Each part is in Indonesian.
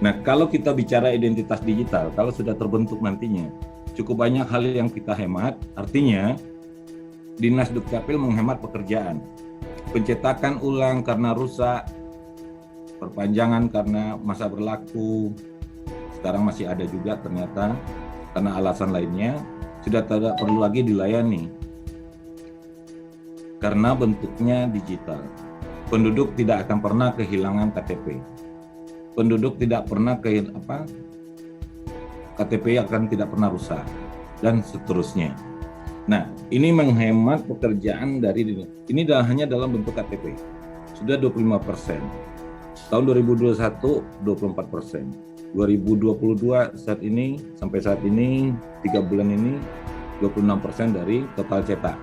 Nah, kalau kita bicara identitas digital, kalau sudah terbentuk nantinya, cukup banyak hal yang kita hemat. Artinya, Dinas Dukcapil menghemat pekerjaan. Pencetakan ulang karena rusak, perpanjangan karena masa berlaku, sekarang masih ada juga ternyata karena alasan lainnya, sudah tidak perlu lagi dilayani karena bentuknya digital. Penduduk tidak akan pernah kehilangan KTP. Penduduk tidak pernah KTP akan tidak pernah rusak dan seterusnya. Nah, ini menghemat pekerjaan dari ini hanya dalam bentuk KTP. Sudah 25%. Tahun 2021 24%. 2022 saat ini sampai saat ini 3 bulan ini 26% dari total cetak.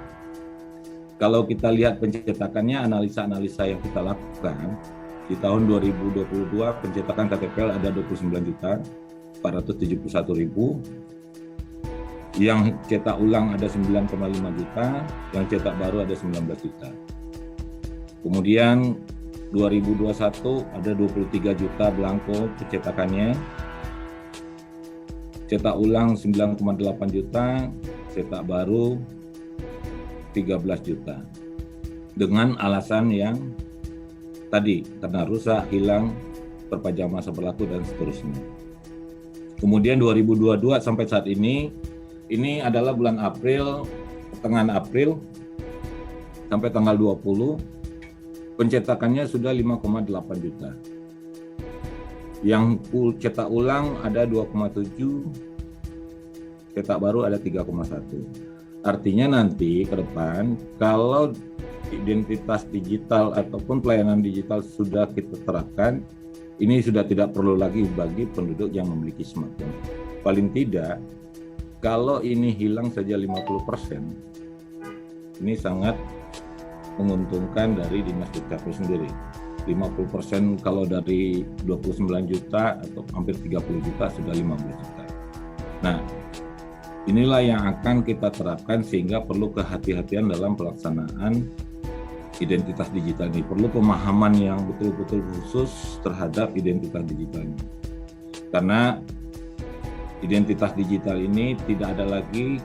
Kalau kita lihat pencetakannya, analisa-analisa yang kita lakukan di tahun 2022 pencetakan KTPL ada 29.471.000, yang cetak ulang ada 9,5 juta, yang cetak baru ada 19 juta. Kemudian 2021 ada 23 juta belangko pencetakannya, cetak ulang 9,8 juta, cetak baru 13 juta. Dengan alasan yang tadi, karena rusak, hilang, perpanjang masa berlaku, dan seterusnya. Kemudian 2022 sampai saat ini adalah bulan April, pertengahan April, sampai tanggal 20, pencetakannya sudah 5,8 juta. Yang cetak ulang ada 2,7, cetak baru ada 3,1. Artinya nanti ke depan, kalau identitas digital ataupun pelayanan digital sudah kita terapkan, ini sudah tidak perlu lagi bagi penduduk yang memiliki smartphone. Paling tidak, kalau ini hilang saja 50%, ini sangat menguntungkan dari Dinas Dukcapil sendiri. 50% kalau dari 29 juta atau hampir 30 juta sudah 15 juta. Nah, inilah yang akan kita terapkan sehingga perlu kehati-hatian dalam pelaksanaan identitas digital ini. Perlu pemahaman yang betul-betul khusus terhadap identitas digital ini. Karena identitas digital ini tidak ada lagi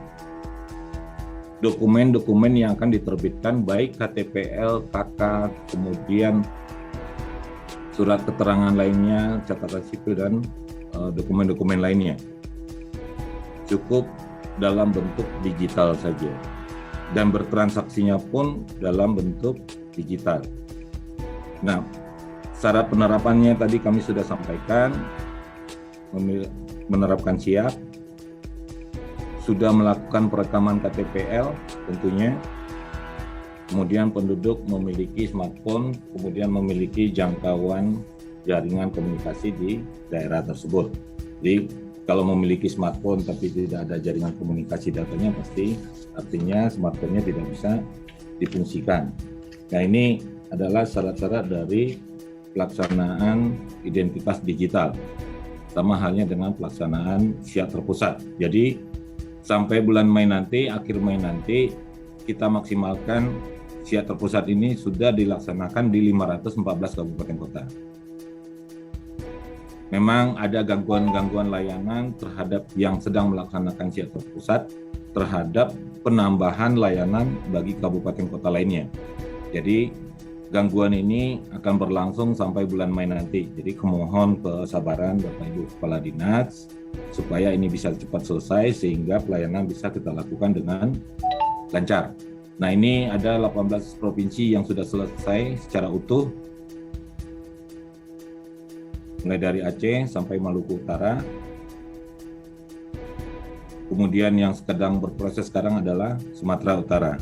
dokumen-dokumen yang akan diterbitkan, baik KTPL, KK, kemudian surat keterangan lainnya, catatan sipil, dan dokumen-dokumen lainnya. Cukup dalam bentuk digital saja. Dan bertransaksinya pun dalam bentuk digital. Nah, syarat penerapannya tadi kami sudah sampaikan, menerapkan siap, sudah melakukan perekaman KTPL tentunya, kemudian penduduk memiliki smartphone, kemudian memiliki jangkauan jaringan komunikasi di daerah tersebut. Jadi kalau memiliki smartphone tapi tidak ada jaringan komunikasi datanya, pasti artinya smartphone-nya tidak bisa difungsikan. Nah, ini adalah syarat-syarat dari pelaksanaan identitas digital. Sama halnya dengan pelaksanaan siap terpusat. Jadi sampai bulan Mei nanti, akhir Mei nanti, kita maksimalkan siap terpusat ini sudah dilaksanakan di 514 kabupaten kota. Memang ada gangguan-gangguan layanan terhadap yang sedang melaksanakan siap terpusat terhadap penambahan layanan bagi kabupaten kota lainnya. Jadi gangguan ini akan berlangsung sampai bulan Mei nanti. Jadi mohon kesabaran Bapak Ibu Kepala Dinas supaya ini bisa cepat selesai sehingga pelayanan bisa kita lakukan dengan lancar. Nah, ini ada 18 provinsi yang sudah selesai secara utuh, mulai dari Aceh sampai Maluku Utara. Kemudian yang sedang berproses sekarang adalah Sumatera Utara.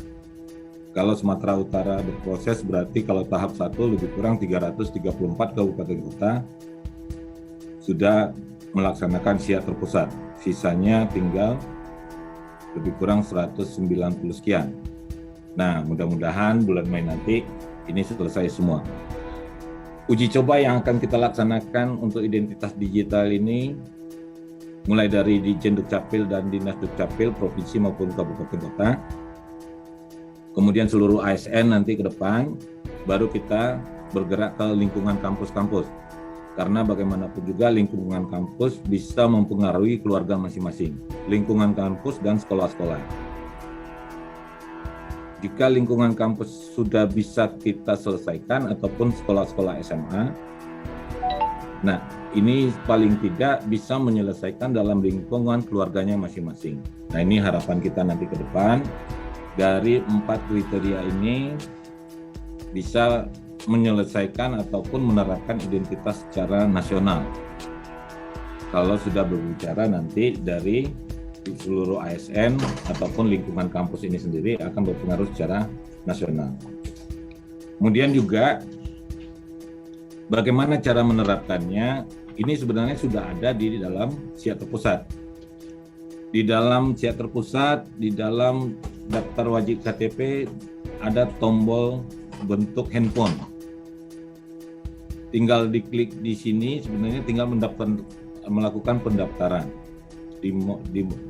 Kalau Sumatera Utara berproses berarti kalau tahap 1 lebih kurang 334 kabupaten kota sudah melaksanakan siap terpusat. Sisanya tinggal lebih kurang 190 sekian. Nah, mudah-mudahan bulan Mei nanti ini selesai semua. Uji coba yang akan kita laksanakan untuk identitas digital ini mulai dari Ditjen Dukcapil dan Dinas Dukcapil provinsi maupun kabupaten kota. Kemudian seluruh ASN nanti ke depan, baru kita bergerak ke lingkungan kampus-kampus. Karena bagaimanapun juga lingkungan kampus bisa mempengaruhi keluarga masing-masing, lingkungan kampus dan sekolah-sekolah. Jika lingkungan kampus sudah bisa kita selesaikan ataupun sekolah-sekolah SMA, nah ini paling tidak bisa menyelesaikan dalam lingkungan keluarganya masing-masing. Nah ini harapan kita nanti ke depan, dari 4 kriteria ini bisa menyelesaikan ataupun menerapkan identitas secara nasional. Kalau sudah berbicara nanti dari seluruh ASN ataupun lingkungan kampus ini sendiri akan berpengaruh secara nasional. Kemudian juga bagaimana cara menerapkannya, ini sebenarnya sudah ada di dalam SIA terpusat. Di dalam SIA terpusat, di dalam daftar wajib KTP ada tombol bentuk handphone. Tinggal diklik di sini, sebenarnya tinggal melakukan pendaftaran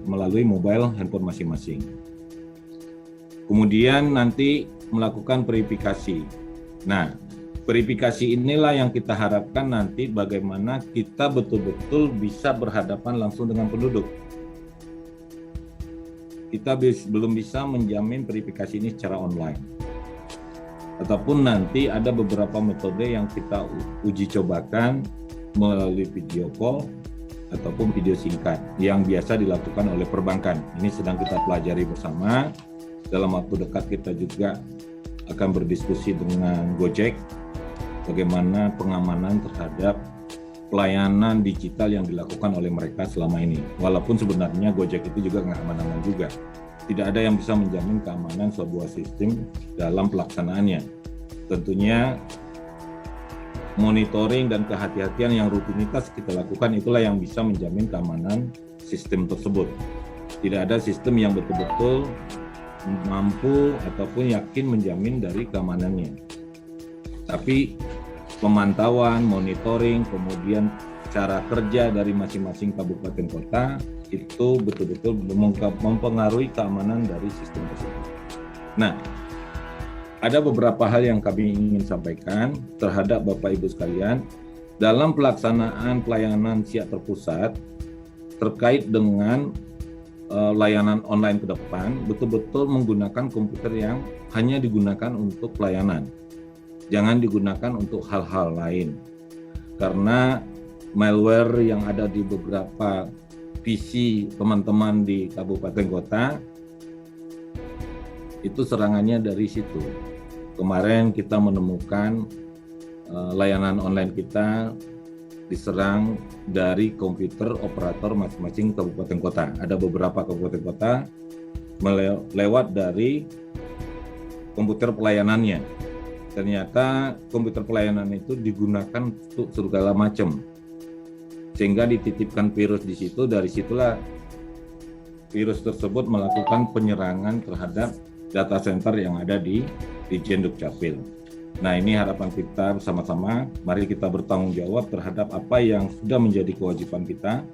melalui mobile handphone masing-masing. Kemudian nanti melakukan verifikasi. Nah, verifikasi inilah yang kita harapkan nanti bagaimana kita betul-betul bisa berhadapan langsung dengan penduduk. Kita belum bisa menjamin verifikasi ini secara online. Ataupun nanti ada beberapa metode yang kita uji cobakan melalui video call ataupun video singkat yang biasa dilakukan oleh perbankan. Ini sedang kita pelajari bersama. Dalam waktu dekat kita juga akan berdiskusi dengan Gojek bagaimana pengamanan terhadap pelayanan digital yang dilakukan oleh mereka selama ini. Walaupun sebenarnya Gojek itu juga nggak aman-aman juga. Tidak ada yang bisa menjamin keamanan sebuah sistem dalam pelaksanaannya. Tentunya monitoring dan kehati-hatian yang rutinitas kita lakukan itulah yang bisa menjamin keamanan sistem tersebut. Tidak ada sistem yang betul-betul mampu ataupun yakin menjamin dari keamanannya. Tapi pemantauan, monitoring, kemudian cara kerja dari masing-masing kabupaten kota itu betul-betul mempengaruhi keamanan dari sistem tersebut. Nah, ada beberapa hal yang kami ingin sampaikan terhadap Bapak Ibu sekalian dalam pelaksanaan pelayanan SIA terpusat terkait dengan layanan online ke depan, betul-betul menggunakan komputer yang hanya digunakan untuk pelayanan. Jangan digunakan untuk hal-hal lain. Karena malware yang ada di beberapa PC teman-teman di kabupaten kota itu serangannya dari situ. Kemarin kita menemukan layanan online kita diserang dari komputer operator masing-masing kabupaten kota. Ada beberapa kabupaten kota lewat dari komputer pelayanannya. Ternyata komputer pelayanan itu digunakan untuk segala macam. Sehingga dititipkan virus di situ, dari situlah virus tersebut melakukan penyerangan terhadap data center yang ada di Ditjen Dukcapil. Nah, ini harapan kita bersama-sama, mari kita bertanggung jawab terhadap apa yang sudah menjadi kewajiban kita,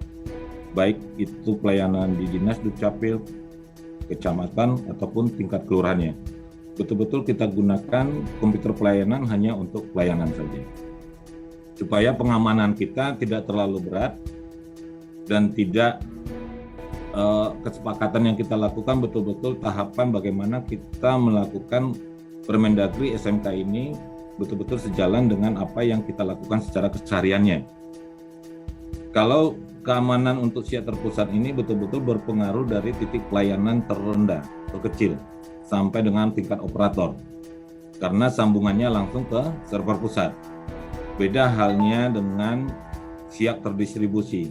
baik itu pelayanan di Dinas Dukcapil, kecamatan, ataupun tingkat kelurahannya. Betul-betul kita gunakan komputer pelayanan hanya untuk pelayanan saja. Supaya pengamanan kita tidak terlalu berat dan tidak kesepakatan yang kita lakukan betul-betul tahapan bagaimana kita melakukan Permendagri SMK ini betul-betul sejalan dengan apa yang kita lakukan secara kesehariannya. Kalau keamanan untuk SIA terpusat ini betul-betul berpengaruh dari titik pelayanan terendah, terkecil, sampai dengan tingkat operator. Karena sambungannya langsung ke server pusat. Beda halnya dengan SIA terdistribusi.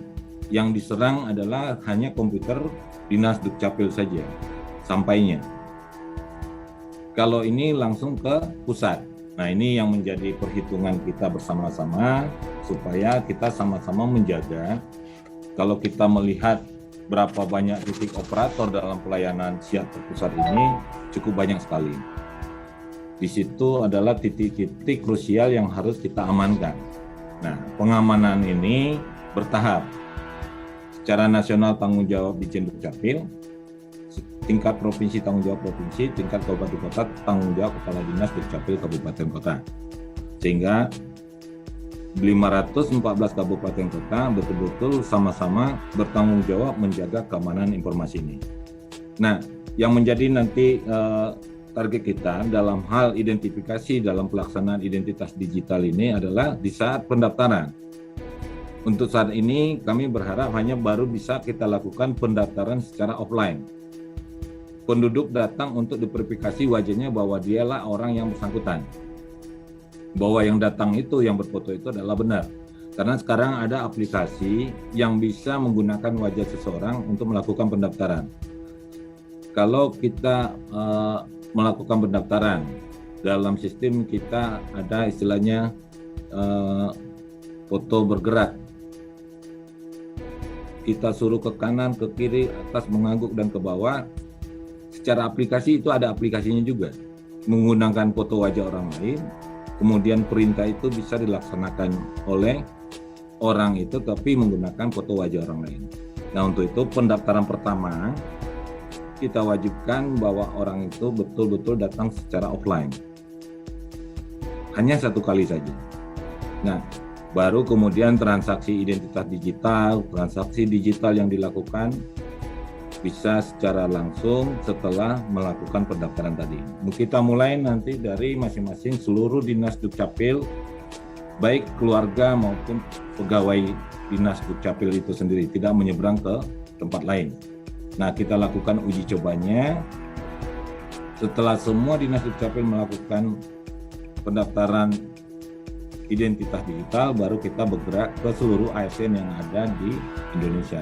Yang diserang adalah hanya komputer Dinas Dukcapil saja, sampainya. Kalau ini langsung ke pusat. Nah, ini yang menjadi perhitungan kita bersama-sama supaya kita sama-sama menjaga. Kalau kita melihat berapa banyak titik operator dalam pelayanan SIA terpusat ini cukup banyak sekali. Di situ adalah titik-titik krusial yang harus kita amankan. Nah, pengamanan ini bertahap. Secara nasional tanggung jawab Ditjen Dukcapil, tingkat provinsi tanggung jawab provinsi, tingkat kabupaten kota tanggung jawab kepala dinas Dukcapil kabupaten kota. Sehingga 514 kabupaten kota betul-betul sama-sama bertanggung jawab menjaga keamanan informasi ini. Nah, yang menjadi nanti target kita dalam hal identifikasi dalam pelaksanaan identitas digital ini adalah di saat pendaftaran. Untuk saat ini kami berharap hanya baru bisa kita lakukan pendaftaran secara offline. Penduduk datang untuk diverifikasi wajahnya bahwa dialah orang yang bersangkutan. Bahwa yang datang itu, yang berfoto itu adalah benar. Karena sekarang ada aplikasi yang bisa menggunakan wajah seseorang untuk melakukan pendaftaran. Kalau kita melakukan pendaftaran dalam sistem kita ada istilahnya foto bergerak. Kita suruh ke kanan, ke kiri, atas, mengangguk dan ke bawah. Secara aplikasi itu ada aplikasinya juga. Menggunakan foto wajah orang lain, kemudian perintah itu bisa dilaksanakan oleh orang itu tapi menggunakan foto wajah orang lain. Nah, untuk itu pendaftaran pertama kita wajibkan bahwa orang itu betul-betul datang secara offline. Hanya 1 kali saja. Nah, baru kemudian transaksi identitas digital, transaksi digital yang dilakukan bisa secara langsung setelah melakukan pendaftaran tadi. Kita mulai nanti dari masing-masing seluruh dinas Dukcapil, baik keluarga maupun pegawai dinas Dukcapil itu sendiri, tidak menyeberang ke tempat lain. Nah, kita lakukan uji cobanya. Setelah semua dinas Dukcapil melakukan pendaftaran identitas digital, baru kita bergerak ke seluruh ASN yang ada di Indonesia.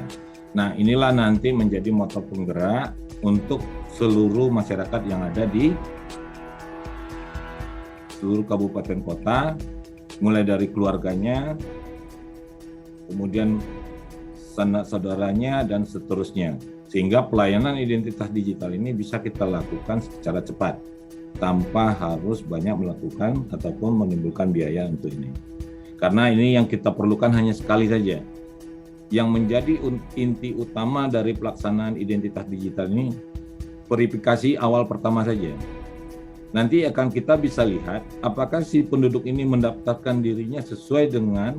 Nah, inilah nanti menjadi motor penggerak untuk seluruh masyarakat yang ada di seluruh kabupaten kota, mulai dari keluarganya, kemudian sanak saudaranya, dan seterusnya. Sehingga pelayanan identitas digital ini bisa kita lakukan secara cepat, tanpa harus banyak melakukan ataupun menimbulkan biaya untuk ini. Karena ini yang kita perlukan hanya sekali saja. Yang menjadi inti utama dari pelaksanaan identitas digital ini verifikasi awal pertama saja. Nanti akan kita bisa lihat apakah si penduduk ini mendaftarkan dirinya sesuai dengan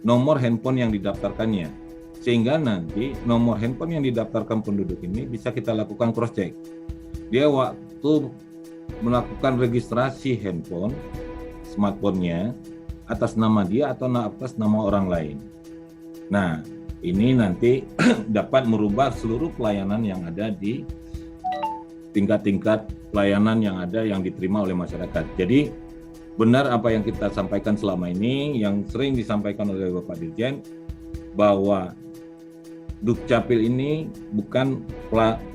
nomor handphone yang didaftarkannya. Sehingga nanti nomor handphone yang didaftarkan penduduk ini bisa kita lakukan cross check. Dia waktu melakukan registrasi handphone, smartphone-nya atas nama dia atau atas nama orang lain. Nah, ini nanti dapat merubah seluruh pelayanan yang ada di tingkat-tingkat pelayanan yang ada yang diterima oleh masyarakat. Jadi, benar apa yang kita sampaikan selama ini, yang sering disampaikan oleh Bapak Dirjen, bahwa Dukcapil ini bukan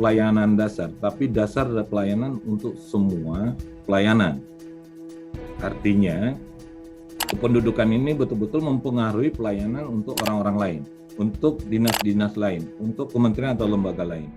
pelayanan dasar, tapi dasar dan pelayanan untuk semua pelayanan. Artinya, kependudukan ini betul-betul mempengaruhi pelayanan untuk orang-orang lain, untuk dinas-dinas lain, untuk kementerian atau lembaga lain.